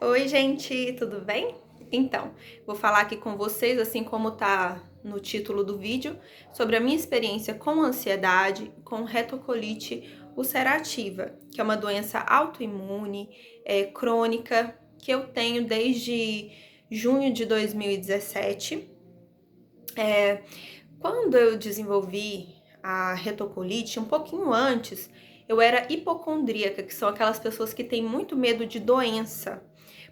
Oi, gente, tudo bem? Então, vou falar aqui com vocês, assim como tá no título do vídeo, sobre a minha experiência com ansiedade, com retocolite ulcerativa, que é uma doença autoimune, crônica, que eu tenho desde junho de 2017. Quando eu desenvolvi a retocolite, um pouquinho antes, eu era hipocondríaca, que são aquelas pessoas que têm muito medo de doença.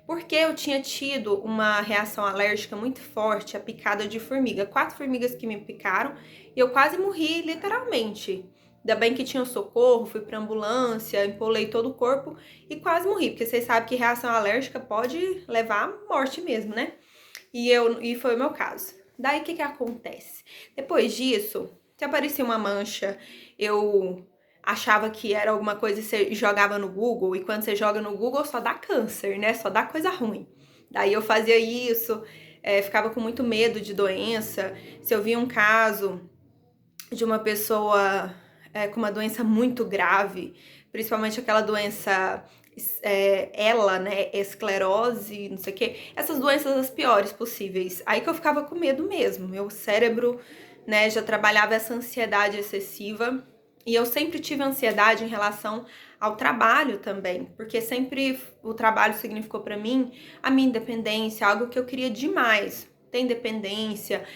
Porque eu tinha tido uma reação alérgica muito forte à picada de formiga. 4 formigas que me picaram e eu quase morri, literalmente. Ainda bem que tinha socorro, fui pra ambulância, empolei todo o corpo e quase morri. Porque vocês sabem que reação alérgica pode levar à morte mesmo, né? E foi o meu caso. Daí o que acontece? Depois disso, se aparecia uma mancha, eu achava que era alguma coisa e você jogava no Google, e quando você joga no Google só dá câncer, né? Só dá coisa ruim. Daí eu fazia isso, ficava com muito medo de doença. Se eu via um caso de uma pessoa com uma doença muito grave, principalmente aquela doença né, esclerose, não sei o que, essas doenças as piores possíveis. Aí que eu ficava com medo mesmo. Meu cérebro, né, já trabalhava essa ansiedade excessiva. E eu sempre tive ansiedade em relação ao trabalho também, porque sempre o trabalho significou para mim a minha independência, algo que eu queria demais. Ter independência,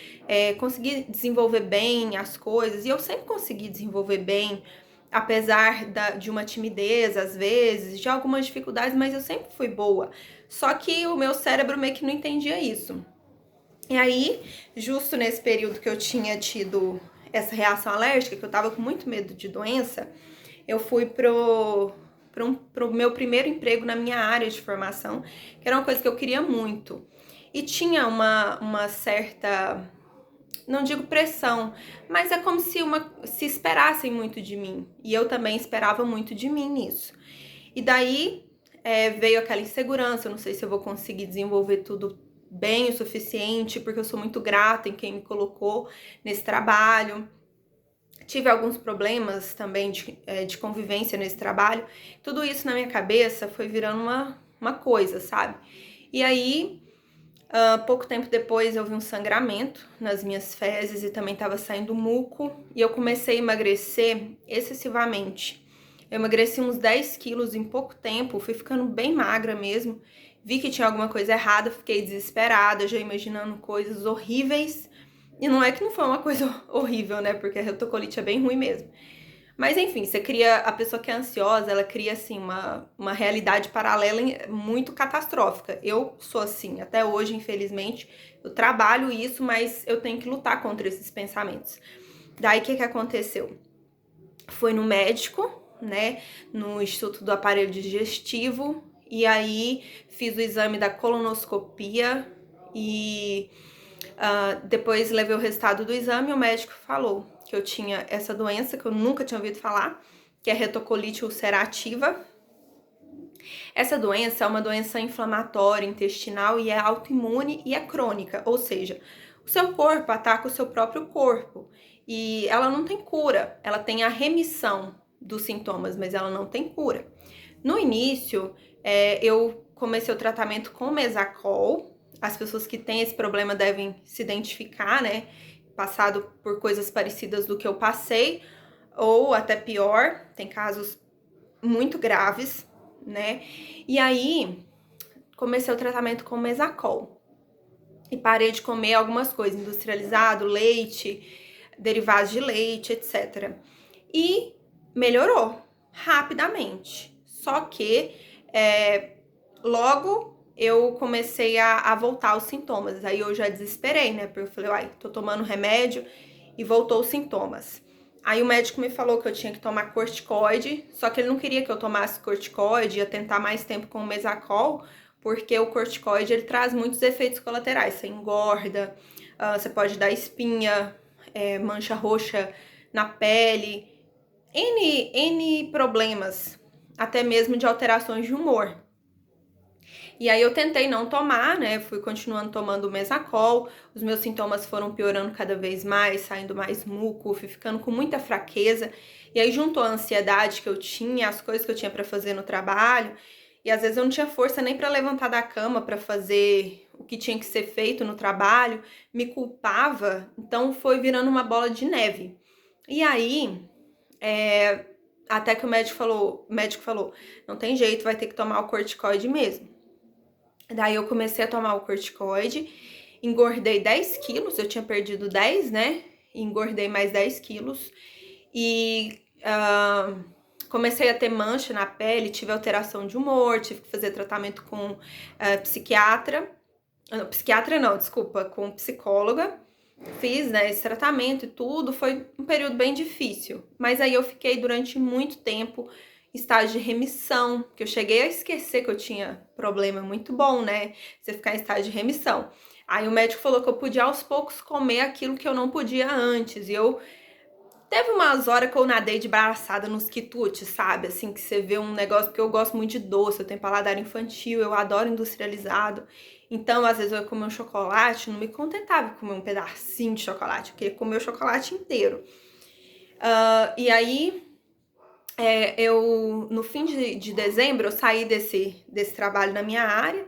conseguir desenvolver bem as coisas, e eu sempre consegui desenvolver bem, apesar de uma timidez, às vezes, de algumas dificuldades, mas eu sempre fui boa. Só que o meu cérebro meio que não entendia isso. E aí, justo nesse período que eu tinha tido essa reação alérgica, que eu tava com muito medo de doença, eu fui pro meu primeiro emprego na minha área de formação, que era uma coisa que eu queria muito. E tinha uma certa, não digo pressão, mas é como se esperassem muito de mim. E eu também esperava muito de mim nisso. E daí veio aquela insegurança, eu não sei se eu vou conseguir desenvolver tudo bem o suficiente, porque eu sou muito grata em quem me colocou nesse trabalho. Tive alguns problemas também de convivência nesse trabalho. Tudo isso na minha cabeça foi virando uma coisa, sabe? E aí, pouco tempo depois, eu vi um sangramento nas minhas fezes e também estava saindo muco. E eu comecei a emagrecer excessivamente. Eu emagreci uns 10 quilos em pouco tempo, fui ficando bem magra mesmo. Vi que tinha alguma coisa errada, fiquei desesperada, já imaginando coisas horríveis. E não é que não foi uma coisa horrível, né? Porque a retocolite é bem ruim mesmo. Mas enfim, você cria, a pessoa que é ansiosa, ela cria assim uma realidade paralela muito catastrófica. Eu sou assim, até hoje, infelizmente, eu trabalho isso, mas eu tenho que lutar contra esses pensamentos. Daí o que aconteceu? Fui no médico, né, no Instituto do Aparelho Digestivo, e aí fiz o exame da colonoscopia e depois levei o resultado do exame e o médico falou que eu tinha essa doença que eu nunca tinha ouvido falar, que é retocolite ulcerativa. Essa doença é uma doença inflamatória intestinal e é autoimune e é crônica, ou seja, o seu corpo ataca o seu próprio corpo e ela não tem cura, ela tem a remissão dos sintomas, mas ela não tem cura. No início, eu comecei o tratamento com Mesacol. As pessoas que têm esse problema devem se identificar, né? Passado por coisas parecidas do que eu passei, ou até pior, tem casos muito graves, né? E aí, comecei o tratamento com Mesacol. E parei de comer algumas coisas, industrializado, leite, derivados de leite, etc. E melhorou rapidamente. Só que logo eu comecei a voltar os sintomas. Aí eu já desesperei, né? Porque eu falei, uai, tô tomando remédio e voltou os sintomas. Aí o médico me falou que eu tinha que tomar corticoide, só que ele não queria que eu tomasse corticoide, ia tentar mais tempo com o Mesacol, porque o corticoide ele traz muitos efeitos colaterais. Você engorda, você pode dar espinha, mancha roxa na pele, N problemas, até mesmo de alterações de humor. E aí eu tentei não tomar, né? Fui continuando tomando o Mesacol. Os meus sintomas foram piorando cada vez mais, saindo mais muco, fui ficando com muita fraqueza. E aí juntou a ansiedade que eu tinha, as coisas que eu tinha para fazer no trabalho. e às vezes eu não tinha força nem para levantar da cama para fazer o que tinha que ser feito no trabalho, me culpava, então foi virando uma bola de neve. E aí, até que o médico falou, não tem jeito, vai ter que tomar o corticoide mesmo. Daí eu comecei a tomar o corticoide, engordei 10 quilos, eu tinha perdido 10, né? Engordei mais 10 quilos e comecei a ter mancha na pele, tive alteração de humor, tive que fazer tratamento com psiquiatra. Psiquiatra não, desculpa, com psicóloga. Fiz, né, esse tratamento e tudo, foi um período bem difícil. Mas aí eu fiquei durante muito tempo em estágio de remissão, que eu cheguei a esquecer que eu tinha problema muito bom, né? Você ficar em estágio de remissão. Aí o médico falou que eu podia aos poucos comer aquilo que eu não podia antes. E eu teve umas horas que eu nadei de braçada nos quitutes, sabe? Assim, que você vê um negócio, porque eu gosto muito de doce, eu tenho paladar infantil, eu adoro industrializado. Então, às vezes eu ia comer um chocolate, não me contentava em comer um pedacinho de chocolate, eu queria comer o chocolate inteiro. E aí, no fim de dezembro, eu saí desse trabalho na minha área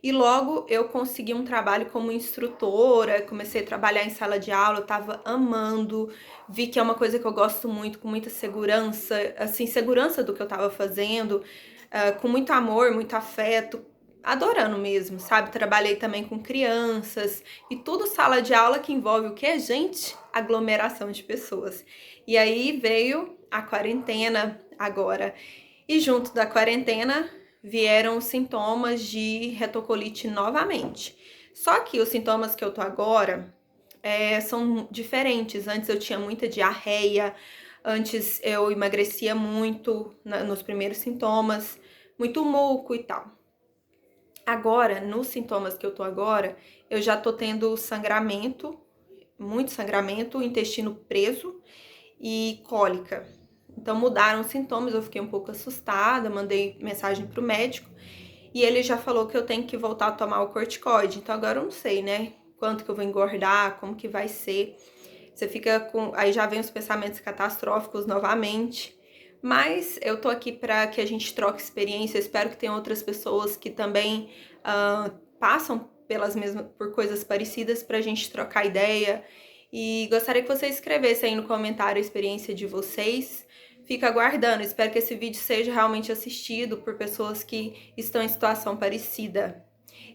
e logo eu consegui um trabalho como instrutora, comecei a trabalhar em sala de aula, eu tava amando, vi que é uma coisa que eu gosto muito, com muita segurança, assim, segurança do que eu tava fazendo, com muito amor, muito afeto, adorando mesmo, sabe? Trabalhei também com crianças e tudo sala de aula que envolve o que, gente? Aglomeração de pessoas. E aí veio a quarentena agora. E junto da quarentena vieram os sintomas de retocolite novamente. Só que os sintomas que eu tô agora são diferentes. Antes eu tinha muita diarreia, antes eu emagrecia muito nos primeiros sintomas, muito muco e tal. Agora, nos sintomas que eu tô agora, eu já tô tendo sangramento, muito sangramento, intestino preso e cólica. Então mudaram os sintomas, eu fiquei um pouco assustada, mandei mensagem pro médico e ele já falou que eu tenho que voltar a tomar o corticoide. Então agora eu não sei, né? Quanto que eu vou engordar, como que vai ser. Você fica com... Aí já vem os pensamentos catastróficos novamente. Mas eu tô aqui para que a gente troque experiência. Eu espero que tenha outras pessoas que também passam por coisas parecidas pra gente trocar ideia. E gostaria que vocês escrevessem aí no comentário a experiência de vocês. Fica aguardando, espero que esse vídeo seja realmente assistido por pessoas que estão em situação parecida.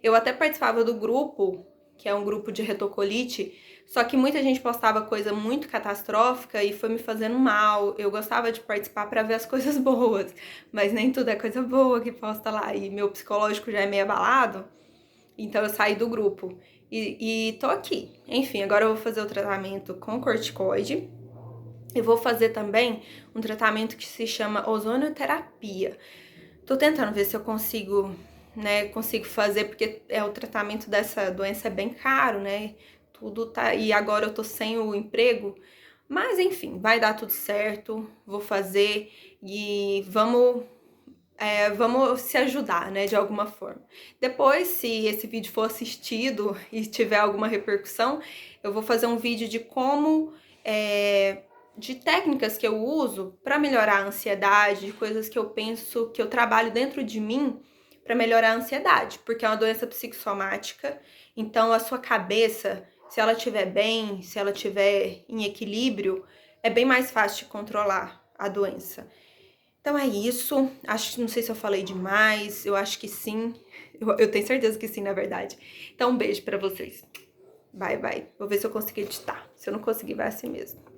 Eu até participava do grupo, que é um grupo de retocolite, só que muita gente postava coisa muito catastrófica e foi me fazendo mal. Eu gostava de participar para ver as coisas boas, mas nem tudo é coisa boa que posta lá. E meu psicológico já é meio abalado, então eu saí do grupo. E tô aqui. Enfim, agora eu vou fazer o tratamento com corticoide. Eu vou fazer também um tratamento que se chama ozonioterapia. Tô tentando ver se eu consigo, né, fazer, porque o tratamento dessa doença é bem caro, né? Tudo tá... E agora eu tô sem o emprego, mas enfim, vai dar tudo certo, vou fazer e vamos se ajudar, né, de alguma forma. Depois, se esse vídeo for assistido e tiver alguma repercussão, eu vou fazer um vídeo de como... de técnicas que eu uso para melhorar a ansiedade, de coisas que eu penso, que eu trabalho dentro de mim para melhorar a ansiedade, porque é uma doença psicossomática, então a sua cabeça, se ela estiver bem, se ela estiver em equilíbrio, é bem mais fácil de controlar a doença. Então é isso, não sei se eu falei demais, eu acho que sim, eu tenho certeza que sim, na verdade. Então um beijo para vocês. Bye, bye. Vou ver se eu consigo editar. Se eu não conseguir, vai assim mesmo.